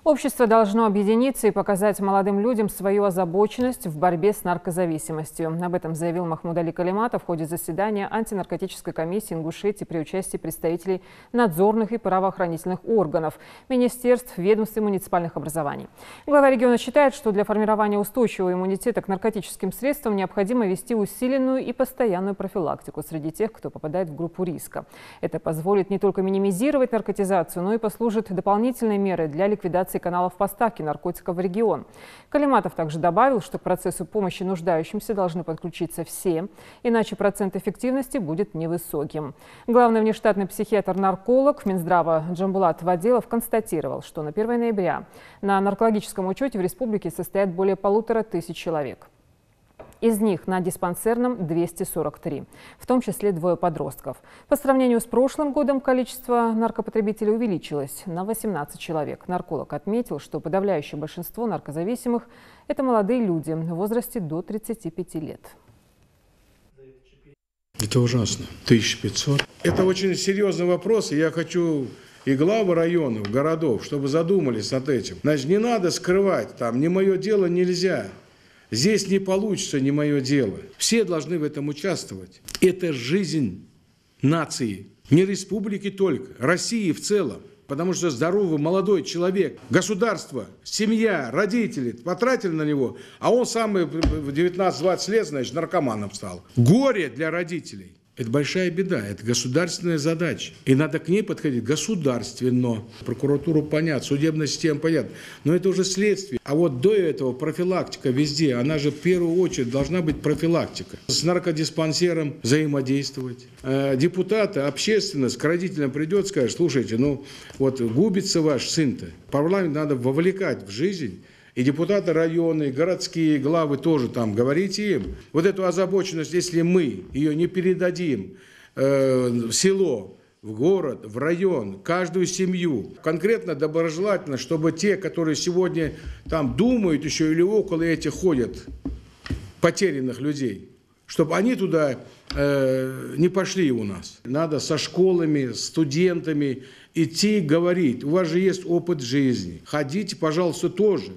Общество должно объединиться и показать молодым людям свою озабоченность в борьбе с наркозависимостью. Об этом заявил Махмуд Али Калиматов в ходе заседания антинаркотической комиссии Ингушетии при участии представителей надзорных и правоохранительных органов, министерств, ведомств и муниципальных образований. Глава региона считает, что для формирования устойчивого иммунитета к наркотическим средствам необходимо вести усиленную и постоянную профилактику среди тех, кто попадает в группу риска. Это позволит не только минимизировать наркотизацию, но и послужит дополнительной мерой для ликвидации каналов поставки наркотиков в регион. Калиматов также добавил, что к процессу помощи нуждающимся должны подключиться все, иначе процент эффективности будет невысоким. Главный внештатный психиатр-нарколог Минздрава Джамбулат Ваделов констатировал, что на 1 ноября на наркологическом учете в республике состоят более 1500 человек. Из них на диспансерном 243, в том числе 2 подростков. По сравнению с прошлым годом количество наркопотребителей увеличилось на 18 человек. Нарколог отметил, что подавляющее большинство наркозависимых – это молодые люди в возрасте до 35 лет. Это ужасно. 1500. Это очень серьезный вопрос, и я хочу и главы районов, городов, чтобы задумались над этим. Значит, не надо скрывать, там, не мое дело нельзя. Здесь не получится, не мое дело. Все должны в этом участвовать. Это жизнь нации. Не республики только, России в целом. Потому что здоровый молодой человек, государство, семья, родители потратили на него, а он сам в 19-20 лет, значит, наркоманом стал. Горе для родителей. Это большая беда, это государственная задача. И надо к ней подходить государственно. Прокуратуру понятно, судебная система понятна. Но это уже следствие. А вот до этого профилактика везде. Она же в первую очередь должна быть профилактика. С наркодиспансером взаимодействовать. Депутаты, общественность к родителям придет, скажет: слушайте, ну вот губится ваш сын-то. Парламент надо вовлекать в жизнь. И депутаты районные, городские главы тоже там, говорите им. Вот эту озабоченность, если мы ее не передадим в село, в город, в район, каждую семью, конкретно доброжелательно, чтобы те, которые сегодня там думают еще или около этих ходят, потерянных людей, чтобы они туда не пошли у нас. Надо со школами, студентами идти говорить. У вас же есть опыт жизни. Ходите, пожалуйста, тоже.